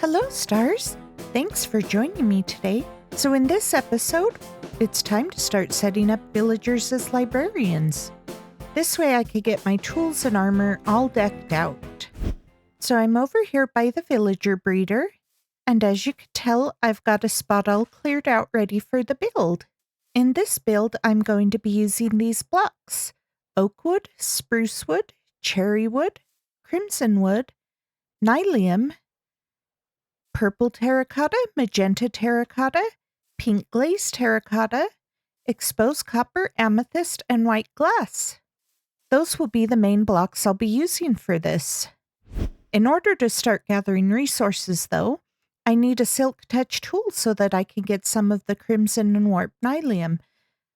Hello, stars! Thanks for joining me today. So in this episode, it's time to start setting up villagers as librarians. This way I could get my tools and armor all decked out. So I'm over here by the villager breeder, and as you can tell, I've got a spot all cleared out ready for the build. In this build, I'm going to be using these blocks: oak wood, spruce wood, cherry wood, crimson wood, nylium, purple terracotta, magenta terracotta, pink glaze terracotta, exposed copper, amethyst, and white glass. Those will be the main blocks I'll be using for this. In order to start gathering resources, though, I need a silk touch tool so that I can get some of the crimson and warp nylium.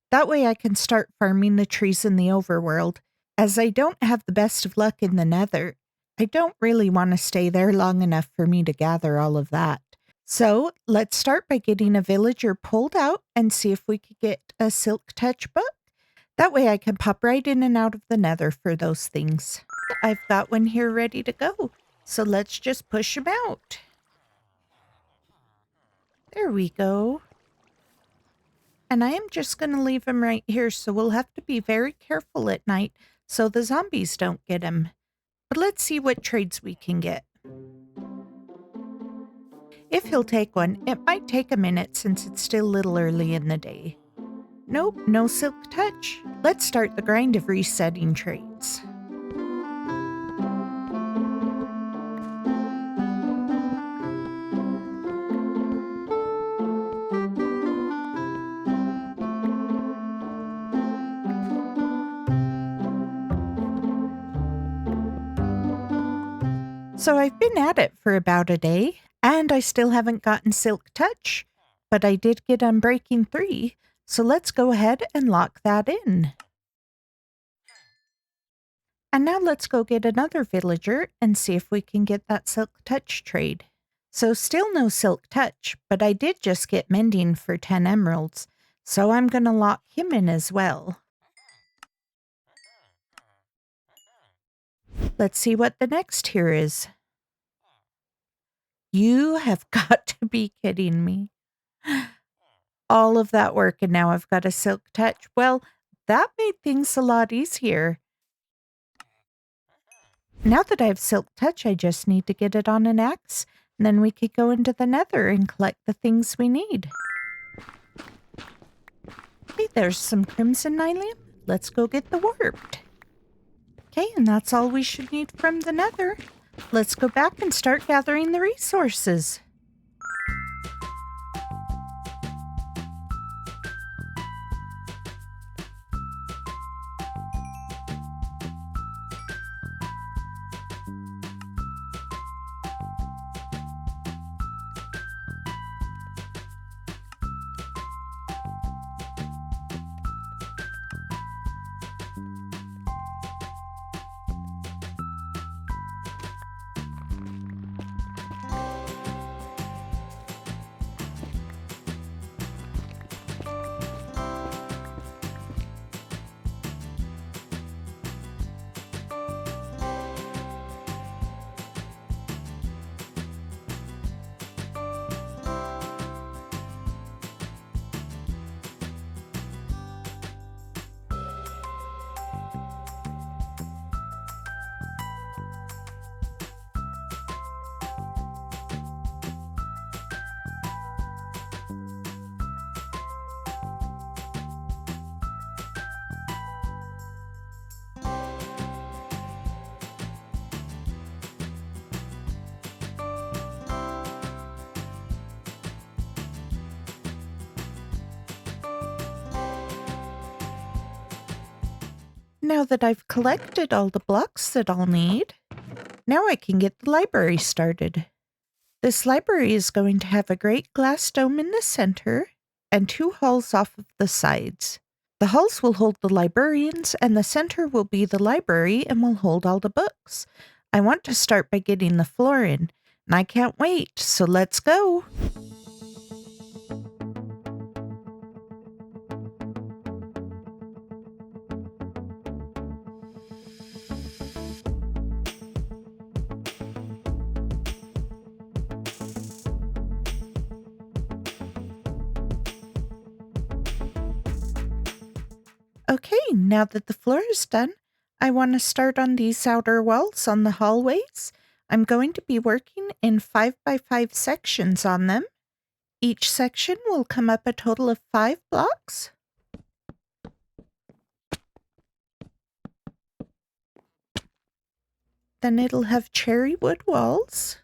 That way I can start farming the trees in the overworld. As I don't have the best of luck in the nether, I don't really want to stay there long enough for me to gather all of that. So let's start by getting a villager pulled out and see if we could get a silk touch book. That way I can pop right in and out of the nether for those things. I've got one here ready to go, so let's just push him out. There we go. And I am just going to leave him right here, so we'll have to be very careful at night so the zombies don't get him. But let's see what trades we can get. If he'll take one, it might take a minute since it's still a little early in the day. Nope, no silk touch. Let's start the grind of resetting trades. So I've been at it for about a day, and I still haven't gotten silk touch, but I did get Unbreaking 3, so let's go ahead and lock that in. And now let's go get another villager and see if we can get that silk touch trade. So still no silk touch, but I did just get mending for 10 emeralds, so I'm going to lock him in as well. Let's see what the next tier is. You have got to be kidding me. All of that work and now I've got a silk touch. Well, that made things a lot easier. Now that I have silk touch, I just need to get it on an axe, and then we could go into the nether and collect the things we need. Okay, there's some crimson nylium. Let's go get the warped. Okay, and that's all we should need from the nether. Let's go back and start gathering the resources. Now that I've collected all the blocks that I'll need, now I can get the library started. This library is going to have a great glass dome in the center and 2 halls off of the sides. The halls will hold the librarians and the center will be the library and will hold all the books. I want to start by getting the floor in, and I can't wait, so let's go. Okay, now that the floor is done, I want to start on these outer walls on the hallways. I'm going to be working in 5x5 sections on them. Each section will come up a total of 5 blocks. Then it'll have cherry wood walls.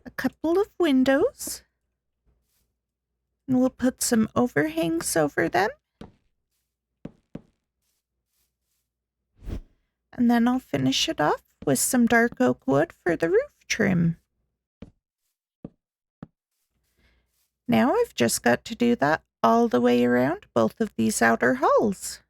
A couple of windows. And we'll put some overhangs over them. And then I'll finish it off with some dark oak wood for the roof trim. Now I've just got to do that all the way around both of these outer halls.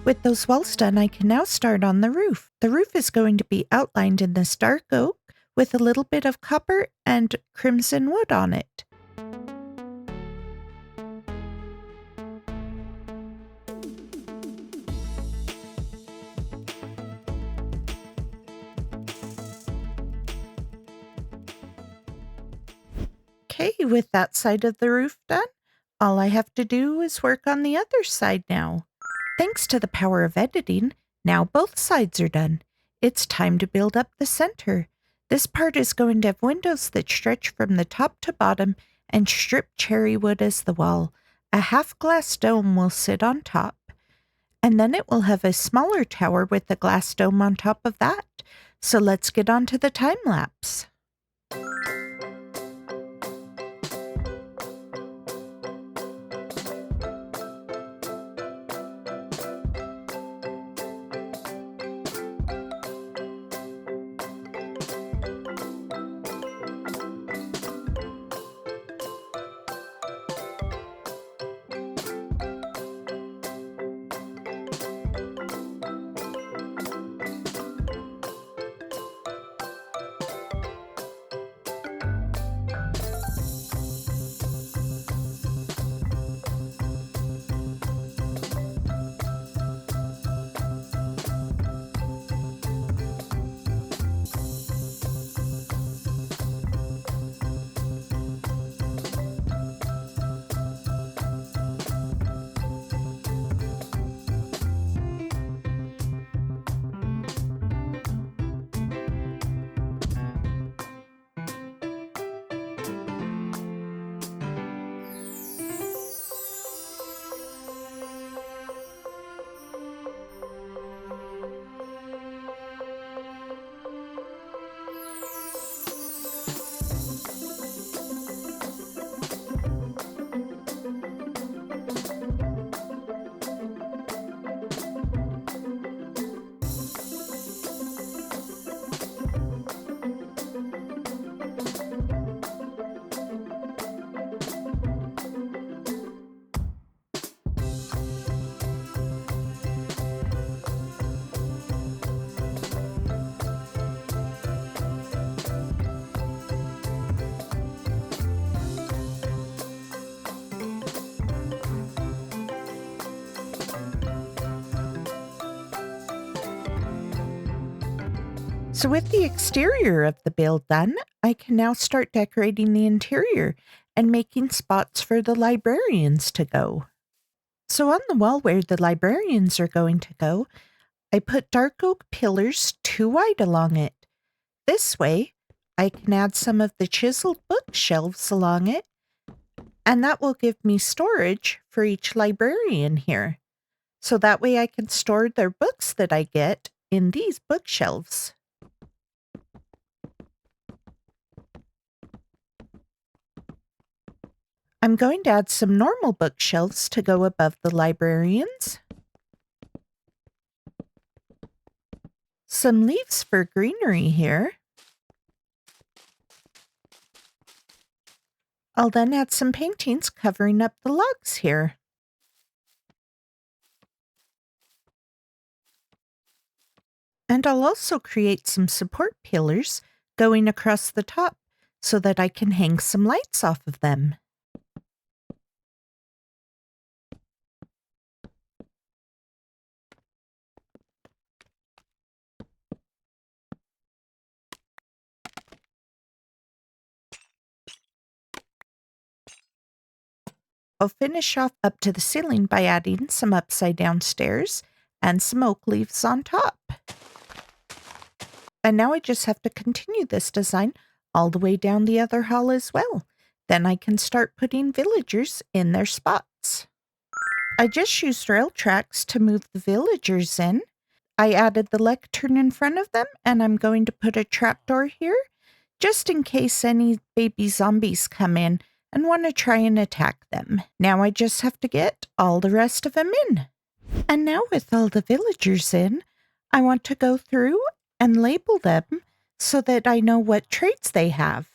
With those walls done, I can now start on the roof. The roof is going to be outlined in this dark oak with a little bit of copper and crimson wood on it. Okay, with that side of the roof done, all I have to do is work on the other side now. Thanks to the power of editing, now both sides are done. It's time to build up the center. This part is going to have windows that stretch from the top to bottom and strip cherry wood as the wall. A half-glass dome will sit on top, and then it will have a smaller tower with a glass dome on top of that. So let's get on to the time lapse. So with the exterior of the build done, I can now start decorating the interior and making spots for the librarians to go. So on the wall where the librarians are going to go, I put dark oak pillars 2 wide along it. This way, I can add some of the chiseled bookshelves along it, and that will give me storage for each librarian here. So that way I can store their books that I get in these bookshelves. I'm going to add some normal bookshelves to go above the librarians. Some leaves for greenery here. I'll then add some paintings covering up the logs here. And I'll also create some support pillars going across the top so that I can hang some lights off of them. I'll finish off up to the ceiling by adding some upside down stairs and some oak leaves on top. And now I just have to continue this design all the way down the other hall as well. Then I can start putting villagers in their spots. I just used rail tracks to move the villagers in. I added the lectern in front of them, and I'm going to put a trapdoor here, just in case any baby zombies come in and want to try and attack them. Now I just have to get all the rest of them in. And now with all the villagers in, I want to go through and label them so that I know what traits they have.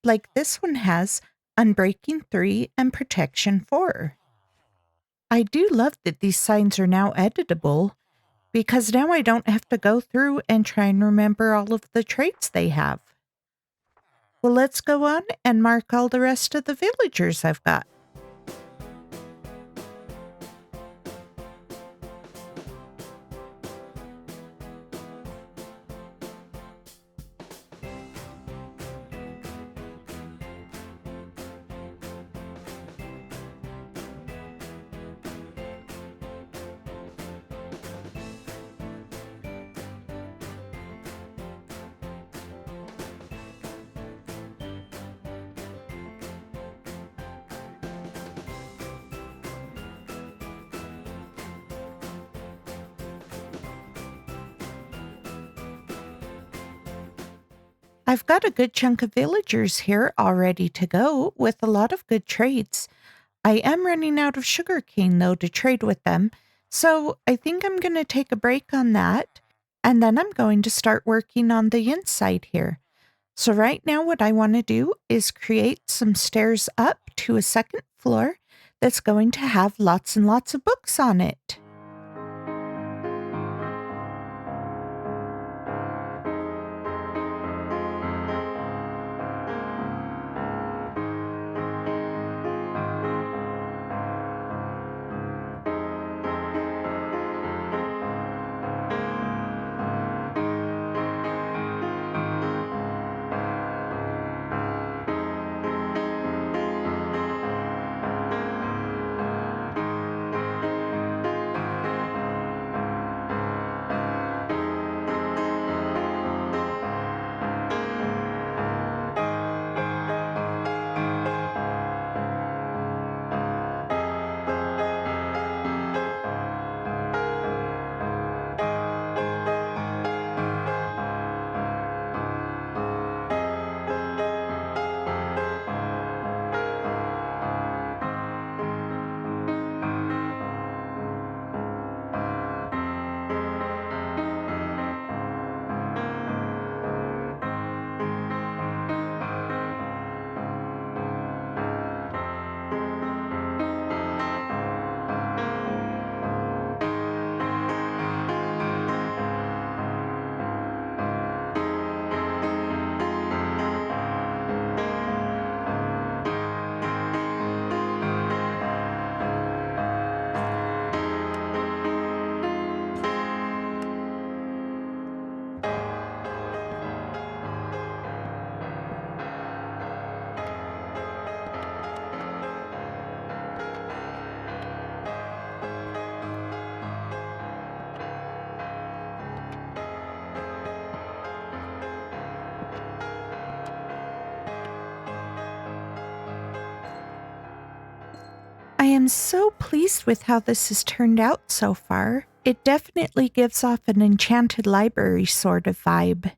Like this one has Unbreaking 3 and Protection 4. I do love that these signs are now editable, because now I don't have to go through and try and remember all of the traits they have. Well, let's go on and mark all the rest of the villagers I've got. I've got a good chunk of villagers here all ready to go with a lot of good trades. I am running out of sugarcane though to trade with them, so I think I'm going to take a break on that, and then I'm going to start working on the inside here. So right now what I want to do is create some stairs up to a second floor that's going to have lots and lots of books on it. I am so pleased with how this has turned out so far. It definitely gives off an Enchanted library sort of vibe.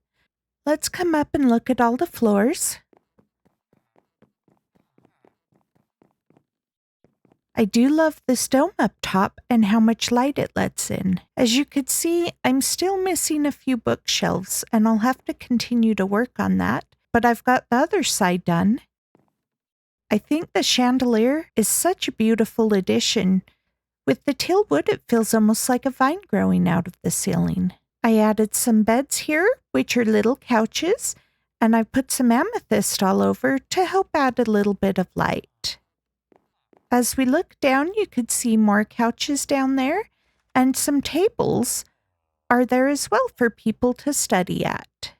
Let's come up and look at all the floors. I do love this dome up top and how much light it lets in. As you could see, I'm still missing a few bookshelves and I'll have to continue to work on that, but I've got the other side done. I think the chandelier is such a beautiful addition. With the teal wood, it feels almost like a vine growing out of the ceiling. I added some beds here, which are little couches, and I put some amethyst all over to help add a little bit of light. As we look down, you could see more couches down there, and some tables are there as well for people to study at.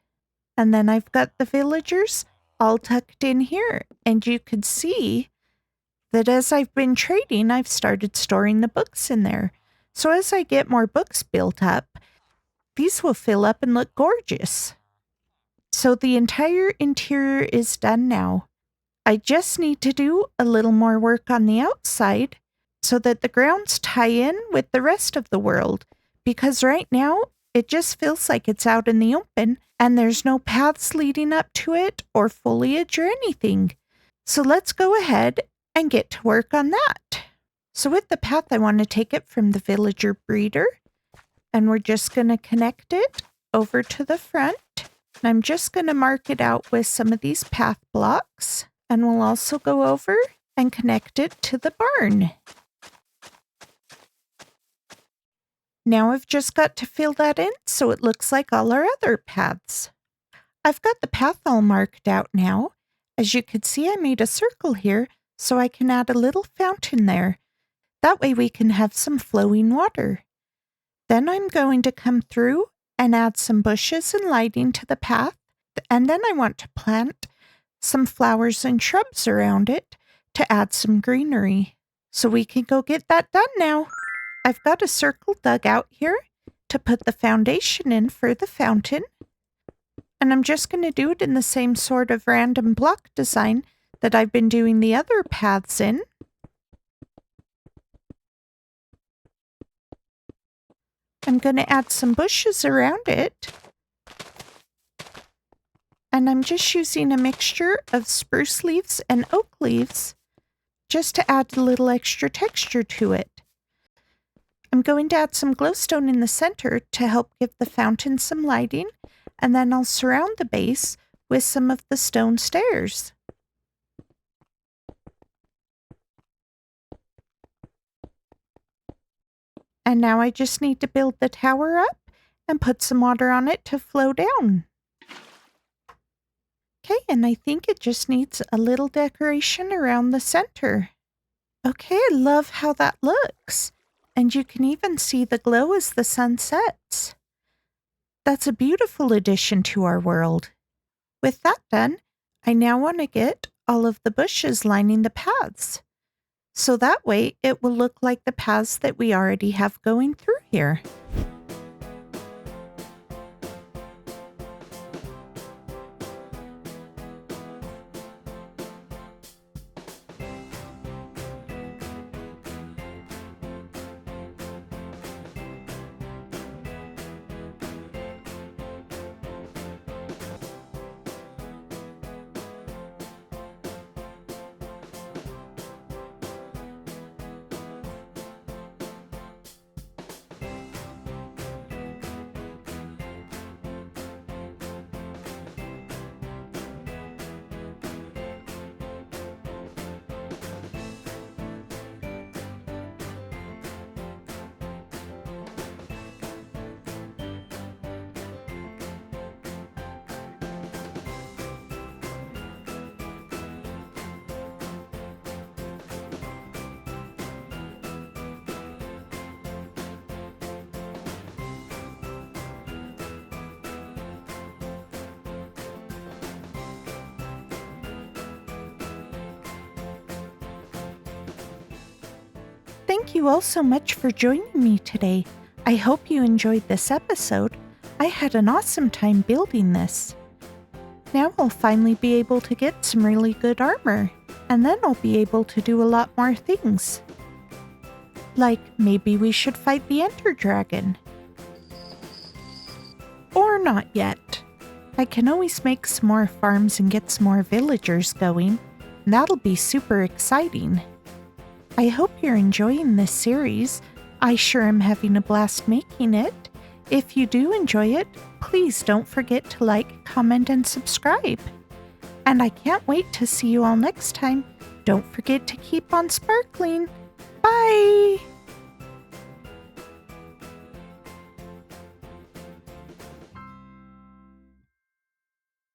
And then I've got the villagers all tucked in here, and you could see that as I've been trading, I've started storing the books in there. So as I get more books built up, these will fill up and look gorgeous. So the entire interior is done now. I just need to do a little more work on the outside so that the grounds tie in with the rest of the world, because right now it just feels like it's out in the open and there's no paths leading up to it or foliage or anything. So let's go ahead and get to work on that. So with the path, I want to take it from the villager breeder, and we're just going to connect it over to the front. And I'm just going to mark it out with some of these path blocks, and we'll also go over and connect it to the barn. Now I've just got to fill that in so it looks like all our other paths. I've got the path all marked out now. As you can see, I made a circle here so I can add a little fountain there. That way we can have some flowing water. Then I'm going to come through and add some bushes and lighting to the path, and then I want to plant some flowers and shrubs around it to add some greenery. So we can go get that done now. I've got a circle dug out here to put the foundation in for the fountain, and I'm just going to do it in the same sort of random block design that I've been doing the other paths in. I'm going to add some bushes around it, and I'm just using a mixture of spruce leaves and oak leaves just to add a little extra texture to it. I'm going to add some glowstone in the center to help give the fountain some lighting, and then I'll surround the base with some of the stone stairs. And now I just need to build the tower up and put some water on it to flow down. Okay, and I think it just needs a little decoration around the center. Okay, I love how that looks. And you can even see the glow as the sun sets. That's a beautiful addition to our world. With that done, I now want to get all of the bushes lining the paths. So that way it will look like the paths that we already have going through here. Thank you all so much for joining me today. I hope you enjoyed this episode. I had an awesome time building this. Now I'll finally be able to get some really good armor, and then I'll be able to do a lot more things. Like maybe we should fight the Ender Dragon. Or not yet. I can always make some more farms and get some more villagers going. That'll be super exciting. I hope you're enjoying this series. I sure am having a blast making it. If you do enjoy it, please don't forget to like, comment, and subscribe. And I can't wait to see you all next time Don't forget to keep on sparkling. Bye!